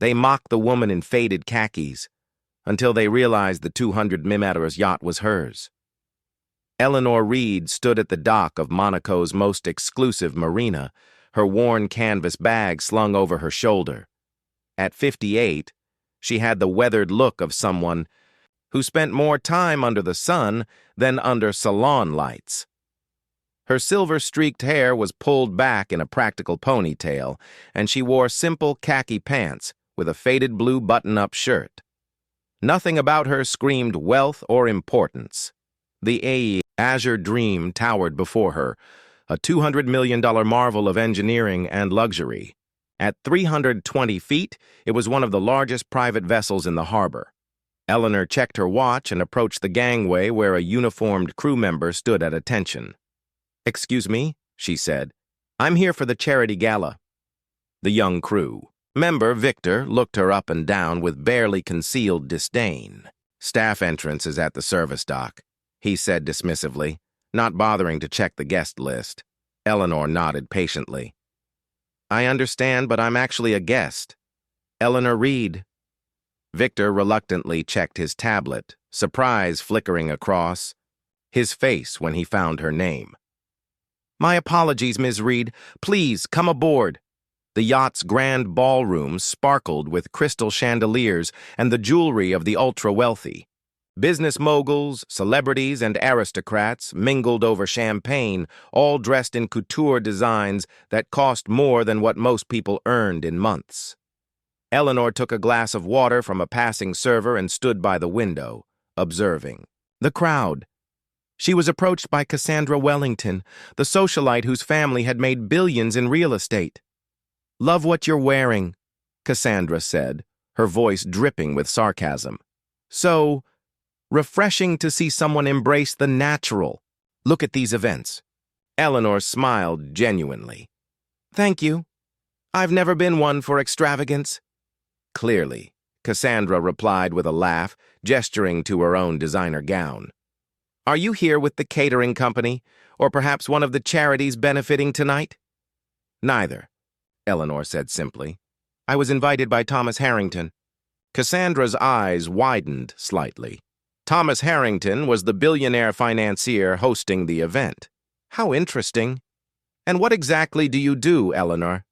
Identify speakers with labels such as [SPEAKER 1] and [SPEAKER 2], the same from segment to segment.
[SPEAKER 1] They mocked the woman in faded khakis until they realized the 200M yacht was hers. Eleanor Reed stood at the dock of Monaco's most exclusive marina, her worn canvas bag slung over her shoulder. At 58, she had the weathered look of someone who spent more time under the sun than under salon lights. Her silver-streaked hair was pulled back in a practical ponytail, and she wore simple khaki pants with a faded blue button-up shirt. Nothing about her screamed wealth or importance. The Azure Dream towered before her, a $200 million marvel of engineering and luxury. At 320 feet, it was one of the largest private vessels in the harbor. Eleanor checked her watch and approached the gangway where a uniformed crew member stood at attention. "Excuse me," she said. "I'm here for the charity gala." The young crew member, Victor, looked her up and down with barely concealed disdain. "Staff entrance is at the service dock," he said dismissively, not bothering to check the guest list. Eleanor nodded patiently. "I understand, but I'm actually a guest. Eleanor Reed." Victor reluctantly checked his tablet, surprise flickering across his face when he found her name. "My apologies, Ms. Reed. Please, come aboard." The yacht's grand ballroom sparkled with crystal chandeliers and the jewelry of the ultra-wealthy. Business moguls, celebrities, and aristocrats mingled over champagne, all dressed in couture designs that cost more than what most people earned in months. Eleanor took a glass of water from a passing server and stood by the window, observing the crowd. She was approached by Cassandra Wellington, the socialite whose family had made billions in real estate. "Love what you're wearing," Cassandra said, her voice dripping with sarcasm. "So refreshing to see someone embrace the natural. Look at these events." Eleanor smiled genuinely. "Thank you. I've never been one for extravagance." "Clearly," Cassandra replied with a laugh, gesturing to her own designer gown. "Are you here with the catering company, or perhaps one of the charities benefiting tonight?" "Neither," Eleanor said simply. "I was invited by Thomas Harrington." Cassandra's eyes widened slightly. Thomas Harrington was the billionaire financier hosting the event. "How interesting. And what exactly do you do, Eleanor?"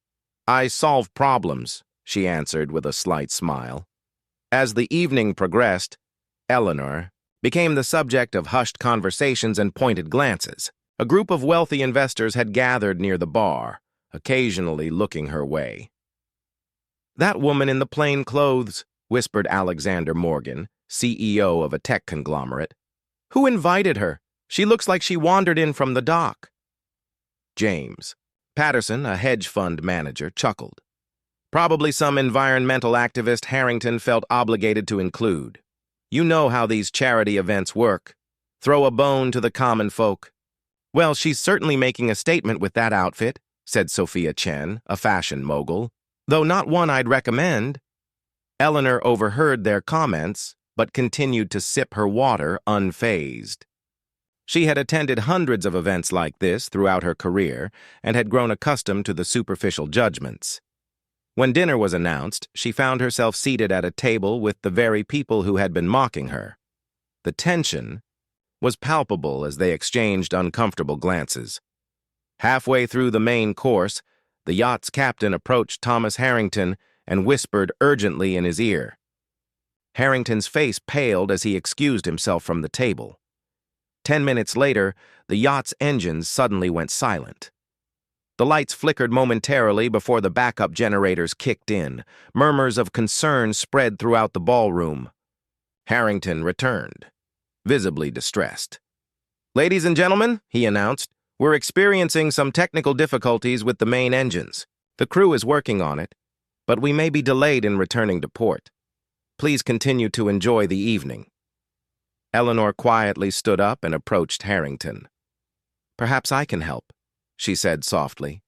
[SPEAKER 1] "I solve problems," she answered with a slight smile. As the evening progressed, Eleanor became the subject of hushed conversations and pointed glances. A group of wealthy investors had gathered near the bar, occasionally looking her way. "That woman in the plain clothes," whispered Alexander Morgan, CEO of a tech conglomerate. "Who invited her? She looks like she wandered in from the dock." James Patterson, a hedge fund manager, chuckled. "Probably some environmental activist Harrington felt obligated to include. You know how these charity events work. Throw a bone to the common folk." "Well, she's certainly making a statement with that outfit," said Sophia Chen, a fashion mogul, "though not one I'd recommend." Eleanor overheard their comments, but continued to sip her water unfazed. She had attended hundreds of events like this throughout her career and had grown accustomed to the superficial judgments. When dinner was announced, she found herself seated at a table with the very people who had been mocking her. The tension was palpable as they exchanged uncomfortable glances. Halfway through the main course, the yacht's captain approached Thomas Harrington and whispered urgently in his ear. Harrington's face paled as he excused himself from the table. 10 minutes later, the yacht's engines suddenly went silent. The lights flickered momentarily before the backup generators kicked in. Murmurs of concern spread throughout the ballroom. Harrington returned, visibly distressed. "Ladies and gentlemen," he announced, "we're experiencing some technical difficulties with the main engines. The crew is working on it, but we may be delayed in returning to port. Please continue to enjoy the evening." Eleanor quietly stood up and approached Harrington. "Perhaps I can help," she said softly.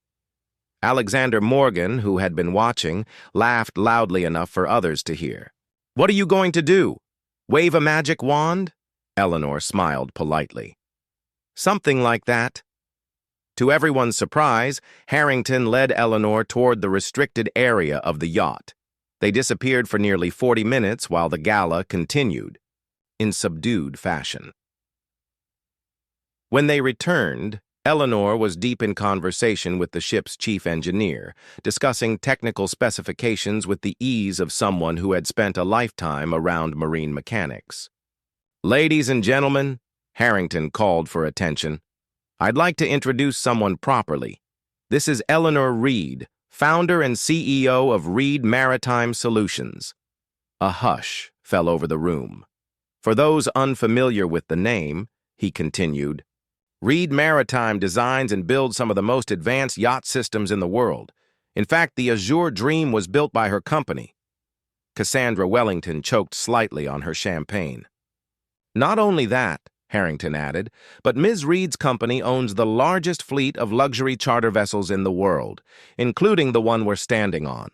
[SPEAKER 1] Alexander Morgan, who had been watching, laughed loudly enough for others to hear. "What are you going to do? Wave a magic wand?" Eleanor smiled politely. "Something like that." To everyone's surprise, Harrington led Eleanor toward the restricted area of the yacht. They disappeared for nearly 40 minutes while the gala continued, in subdued fashion. When they returned, Eleanor was deep in conversation with the ship's chief engineer, discussing technical specifications with the ease of someone who had spent a lifetime around marine mechanics. "Ladies and gentlemen," Harrington called for attention, "I'd like to introduce someone properly. This is Eleanor Reed, founder and CEO of Reed Maritime Solutions." A hush fell over the room. "For those unfamiliar with the name," he continued, "Reed Maritime designs and builds some of the most advanced yacht systems in the world. In fact, the Azure Dream was built by her company." Cassandra Wellington choked slightly on her champagne. "Not only that," Harrington added, "but Ms. Reed's company owns the largest fleet of luxury charter vessels in the world, including the one we're standing on."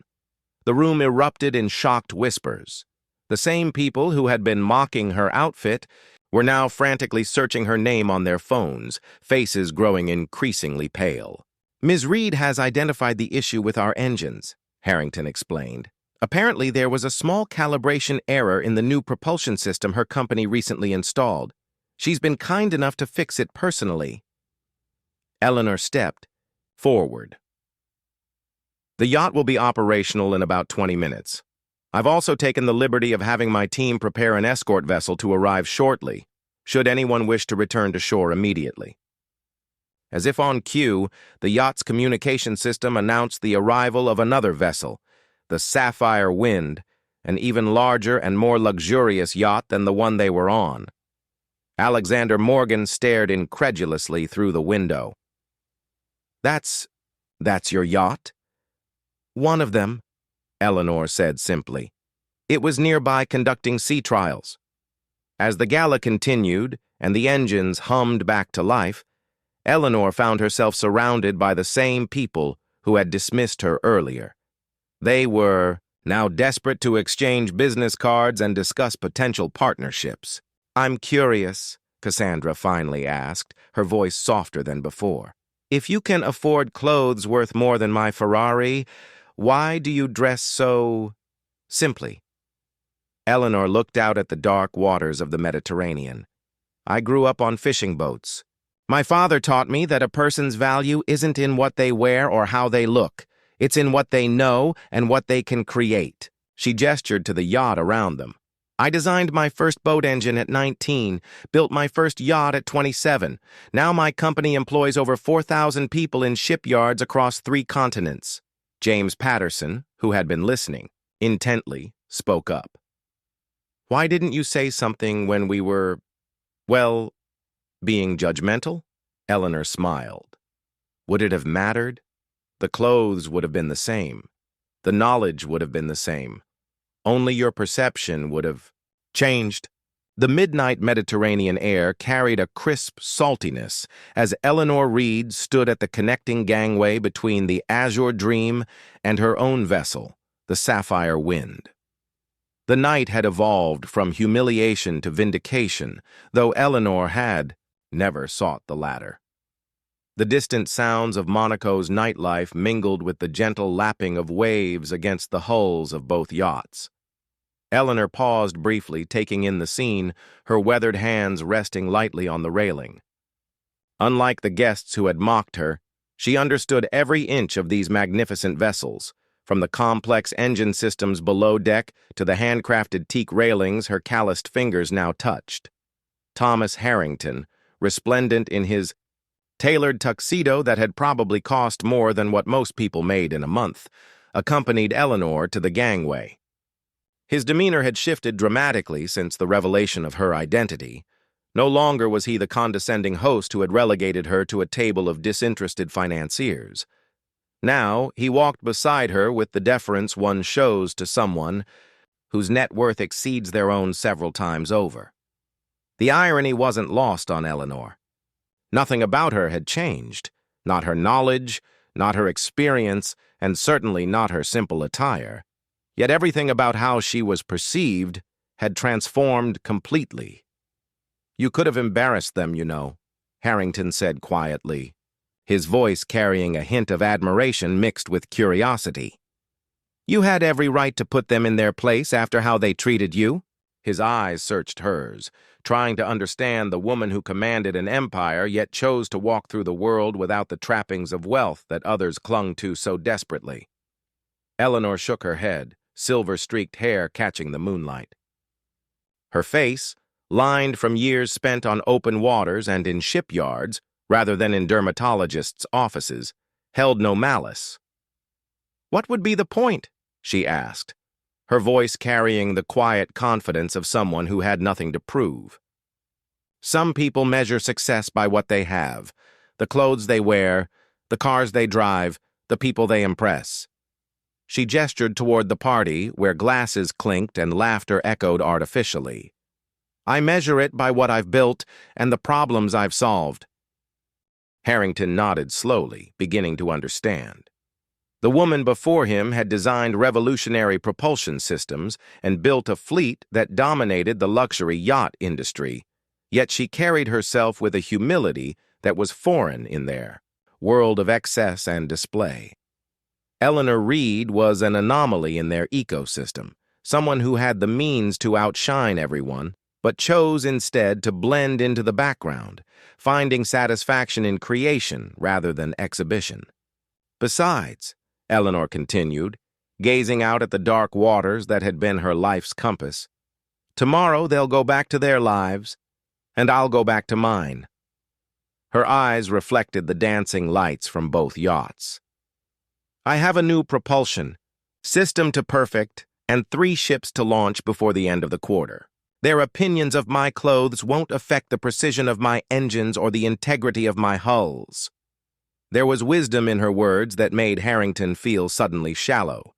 [SPEAKER 1] The room erupted in shocked whispers. The same people who had been mocking her outfit were now frantically searching her name on their phones, faces growing increasingly pale. "Ms. Reed has identified the issue with our engines," Harrington explained. "Apparently there was a small calibration error in the new propulsion system her company recently installed. She's been kind enough to fix it personally." Eleanor stepped forward. "The yacht will be operational in about 20 minutes. I've also taken the liberty of having my team prepare an escort vessel to arrive shortly, should anyone wish to return to shore immediately." As if on cue, the yacht's communication system announced the arrival of another vessel, the Sapphire Wind, an even larger and more luxurious yacht than the one they were on. Alexander Morgan stared incredulously through the window. That's your yacht?" "One of them," Eleanor said simply. "It was nearby conducting sea trials." As the gala continued and the engines hummed back to life, Eleanor found herself surrounded by the same people who had dismissed her earlier. They were now desperate to exchange business cards and discuss potential partnerships. "I'm curious," Cassandra finally asked, her voice softer than before. "If you can afford clothes worth more than my Ferrari, why do you dress so simply?" Eleanor looked out at the dark waters of the Mediterranean. "I grew up on fishing boats. My father taught me that a person's value isn't in what they wear or how they look. It's in what they know and what they can create." She gestured to the yacht around them. "I designed my first boat engine at 19, built my first yacht at 27. Now my company employs over 4,000 people in shipyards across 3 continents. James Patterson, who had been listening intently, spoke up. "Why didn't you say something when we were, well, being judgmental?" Eleanor smiled. "Would it have mattered? The clothes would have been the same. The knowledge would have been the same. Only your perception would have changed." The midnight Mediterranean air carried a crisp saltiness as Eleanor Reed stood at the connecting gangway between the Azure Dream and her own vessel, the Sapphire Wind. The night had evolved from humiliation to vindication, though Eleanor had never sought the latter. The distant sounds of Monaco's nightlife mingled with the gentle lapping of waves against the hulls of both yachts. Eleanor paused briefly, taking in the scene, her weathered hands resting lightly on the railing. Unlike the guests who had mocked her, she understood every inch of these magnificent vessels, from the complex engine systems below deck to the handcrafted teak railings her calloused fingers now touched. Thomas Harrington, resplendent in his tailored tuxedo that had probably cost more than what most people made in a month, accompanied Eleanor to the gangway. His demeanor had shifted dramatically since the revelation of her identity. No longer was he the condescending host who had relegated her to a table of disinterested financiers. Now, he walked beside her with the deference one shows to someone whose net worth exceeds their own several times over. The irony wasn't lost on Eleanor. Nothing about her had changed, not her knowledge, not her experience, and certainly not her simple attire. Yet everything about how she was perceived had transformed completely. "You could have embarrassed them, you know," Harrington said quietly, his voice carrying a hint of admiration mixed with curiosity. You had every right to put them in their place after how they treated you. His eyes searched hers, trying to understand the woman who commanded an empire yet chose to walk through the world without the trappings of wealth that others clung to so desperately. Eleanor shook her head, silver-streaked hair catching the moonlight. Her face, lined from years spent on open waters and in shipyards, rather than in dermatologists' offices, held no malice. "What would be the point?" she asked, her voice carrying the quiet confidence of someone who had nothing to prove. "Some people measure success by what they have, the clothes they wear, the cars they drive, the people they impress." She gestured toward the party, where glasses clinked and laughter echoed artificially. "I measure it by what I've built and the problems I've solved." Harrington nodded slowly, beginning to understand. The woman before him had designed revolutionary propulsion systems and built a fleet that dominated the luxury yacht industry, yet she carried herself with a humility that was foreign in their world of excess and display. Eleanor Reed was an anomaly in their ecosystem, someone who had the means to outshine everyone, but chose instead to blend into the background, finding satisfaction in creation rather than exhibition. "Besides," Eleanor continued, gazing out at the dark waters that had been her life's compass, "tomorrow they'll go back to their lives, and I'll go back to mine." Her eyes reflected the dancing lights from both yachts. "I have a new propulsion, system to perfect, and 3 ships to launch before the end of the quarter. Their opinions of my clothes won't affect the precision of my engines or the integrity of my hulls." There was wisdom in her words that made Harrington feel suddenly shallow.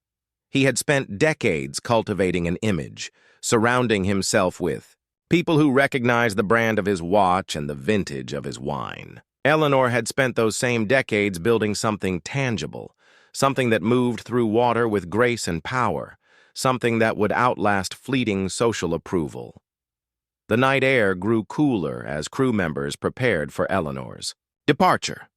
[SPEAKER 1] He had spent decades cultivating an image, surrounding himself with people who recognized the brand of his watch and the vintage of his wine. Eleanor had spent those same decades building something tangible, something that moved through water with grace and power, something that would outlast fleeting social approval. The night air grew cooler as crew members prepared for Eleanor's departure.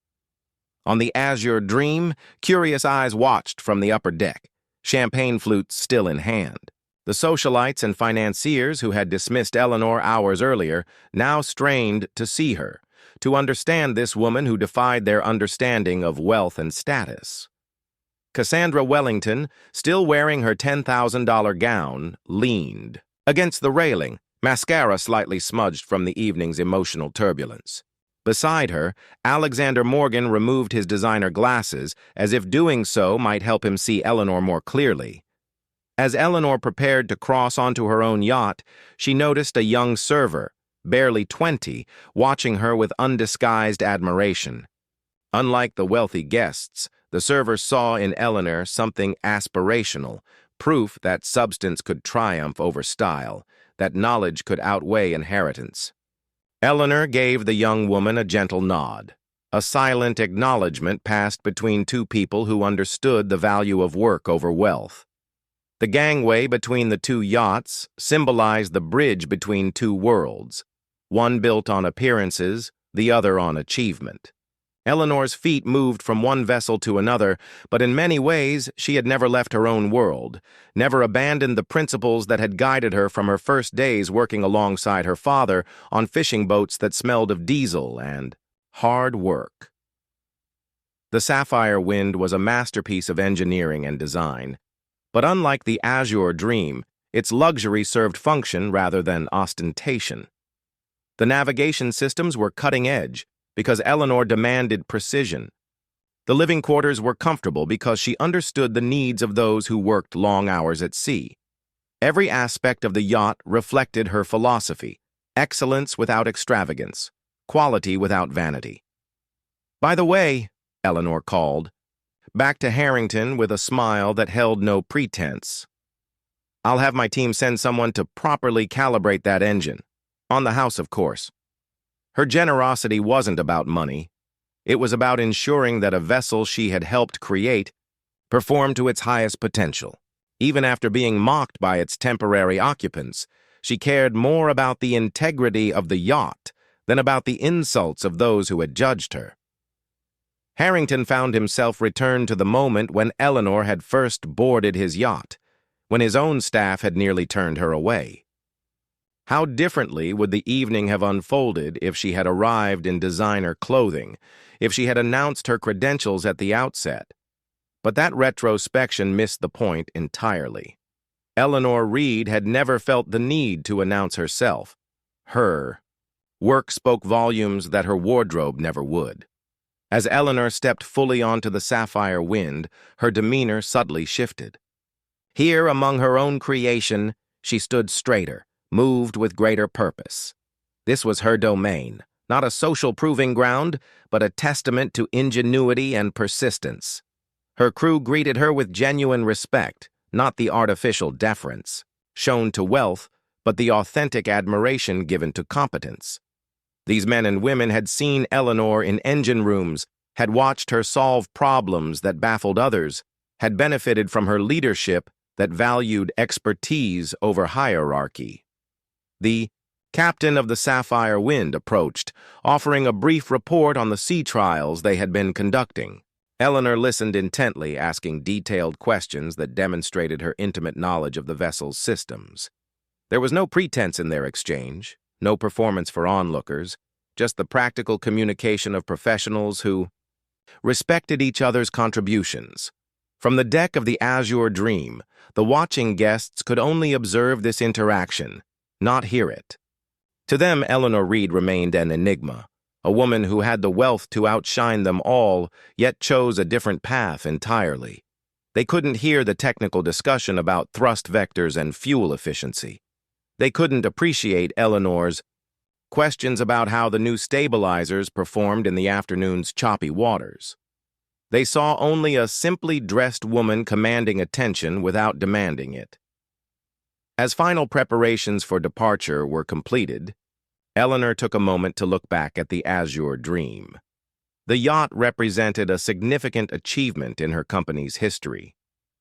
[SPEAKER 1] On the Azure Dream, curious eyes watched from the upper deck, champagne flutes still in hand. The socialites and financiers who had dismissed Eleanor hours earlier now strained to see her, to understand this woman who defied their understanding of wealth and status. Cassandra Wellington, still wearing her $10,000 gown, leaned against the railing, mascara slightly smudged from the evening's emotional turbulence. Beside her, Alexander Morgan removed his designer glasses, as if doing so might help him see Eleanor more clearly. As Eleanor prepared to cross onto her own yacht, she noticed a young server, barely 20, watching her with undisguised admiration. Unlike the wealthy guests, the server saw in Eleanor something aspirational, proof that substance could triumph over style, that knowledge could outweigh inheritance. Eleanor gave the young woman a gentle nod. A silent acknowledgement passed between two people who understood the value of work over wealth. The gangway between the 2 yachts symbolized the bridge between 2 worlds, one built on appearances, the other on achievement. Eleanor's feet moved from one vessel to another, but in many ways she had never left her own world, never abandoned the principles that had guided her from her first days working alongside her father on fishing boats that smelled of diesel and hard work. The Sapphire Wind was a masterpiece of engineering and design, but unlike the Azure Dream, its luxury served function rather than ostentation. The navigation systems were cutting edge, because Eleanor demanded precision. The living quarters were comfortable because she understood the needs of those who worked long hours at sea. Every aspect of the yacht reflected her philosophy: excellence without extravagance, quality without vanity. "By the way," Eleanor called, back to Harrington with a smile that held no pretense, "I'll have my team send someone to properly calibrate that engine. On the house, of course." Her generosity wasn't about money. It was about ensuring that a vessel she had helped create performed to its highest potential. Even after being mocked by its temporary occupants, she cared more about the integrity of the yacht than about the insults of those who had judged her. Harrington found himself returned to the moment when Eleanor had first boarded his yacht, when his own staff had nearly turned her away. How differently would the evening have unfolded if she had arrived in designer clothing, if she had announced her credentials at the outset? But that retrospection missed the point entirely. Eleanor Reed had never felt the need to announce herself. Her work spoke volumes that her wardrobe never would. As Eleanor stepped fully onto the sapphire wind, her demeanor subtly shifted. Here, among her own creation, she stood straighter, moved with greater purpose. This was her domain, not a social proving ground, but a testament to ingenuity and persistence. Her crew greeted her with genuine respect, not the artificial deference shown to wealth, but the authentic admiration given to competence. These men and women had seen Eleanor in engine rooms, had watched her solve problems that baffled others, had benefited from her leadership that valued expertise over hierarchy. The captain of the Sapphire Wind approached, offering a brief report on the sea trials they had been conducting. Eleanor listened intently, asking detailed questions that demonstrated her intimate knowledge of the vessel's systems. There was no pretense in their exchange, no performance for onlookers, just the practical communication of professionals who respected each other's contributions. From the deck of the Azure Dream, the watching guests could only observe this interaction, not hear it. To them, Eleanor Reed remained an enigma, a woman who had the wealth to outshine them all, yet chose a different path entirely. They couldn't hear the technical discussion about thrust vectors and fuel efficiency. They couldn't appreciate Eleanor's questions about how the new stabilizers performed in the afternoon's choppy waters. They saw only a simply dressed woman commanding attention without demanding it. As final preparations for departure were completed, Eleanor took a moment to look back at the Azure Dream. The yacht represented a significant achievement in her company's history,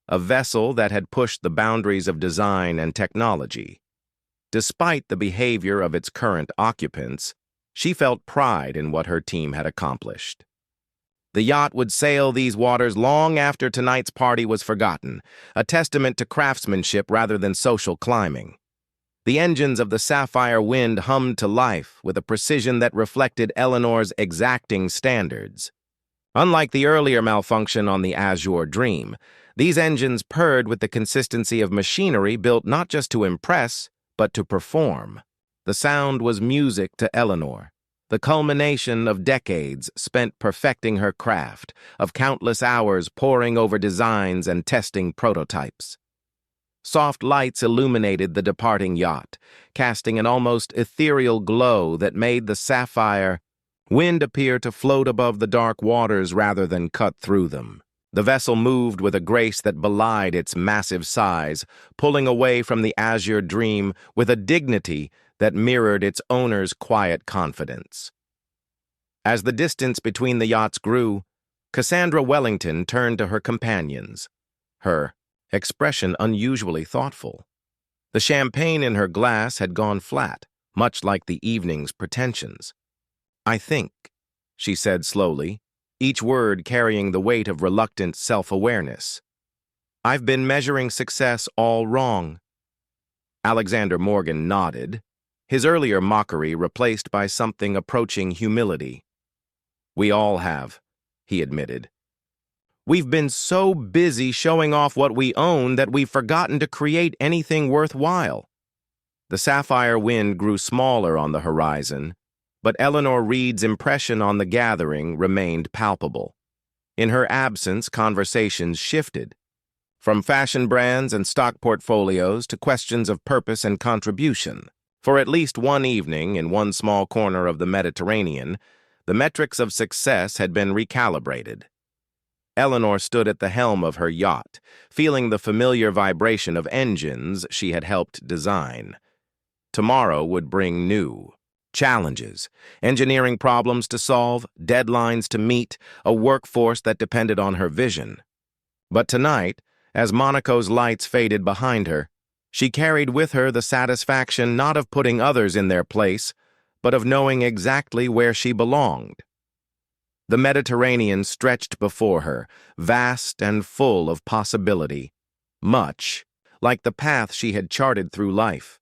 [SPEAKER 1] a vessel that had pushed the boundaries of design and technology. Despite the behavior of its current occupants, she felt pride in what her team had accomplished. The yacht would sail these waters long after tonight's party was forgotten, a testament to craftsmanship rather than social climbing. The engines of the Sapphire Wind hummed to life with a precision that reflected Eleanor's exacting standards. Unlike the earlier malfunction on the Azure Dream, these engines purred with the consistency of machinery built not just to impress, but to perform. The sound was music to Eleanor, the culmination of decades spent perfecting her craft, of countless hours poring over designs and testing prototypes. Soft lights illuminated the departing yacht, casting an almost ethereal glow that made the Sapphire Wind appear to float above the dark waters rather than cut through them. The vessel moved with a grace that belied its massive size, pulling away from the Azure Dream with a dignity that mirrored its owner's quiet confidence. As the distance between the yachts grew, Cassandra Wellington turned to her companions, her expression unusually thoughtful. The champagne in her glass had gone flat, much like the evening's pretensions. "I think," she said slowly, each word carrying the weight of reluctant self-awareness, "I've been measuring success all wrong." Alexander Morgan nodded, his earlier mockery replaced by something approaching humility. "We all have," he admitted. "We've been so busy showing off what we own that we've forgotten to create anything worthwhile." The Sapphire Wind grew smaller on the horizon, but Eleanor Reed's impression on the gathering remained palpable. In her absence, conversations shifted, from fashion brands and stock portfolios to questions of purpose and contribution. For at least one evening, in one small corner of the Mediterranean, the metrics of success had been recalibrated. Eleanor stood at the helm of her yacht, feeling the familiar vibration of engines she had helped design. Tomorrow would bring new challenges, engineering problems to solve, deadlines to meet, a workforce that depended on her vision. But tonight, as Monaco's lights faded behind her, she carried with her the satisfaction not of putting others in their place, but of knowing exactly where she belonged. The Mediterranean stretched before her, vast and full of possibility, much like the path she had charted through life,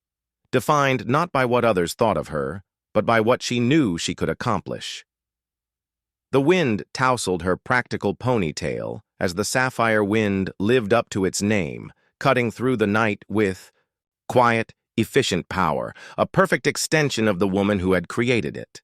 [SPEAKER 1] defined not by what others thought of her, but by what she knew she could accomplish. The wind tousled her practical ponytail as the sapphire wind lived up to its name, cutting through the night with quiet, efficient power, a perfect extension of the woman who had created it.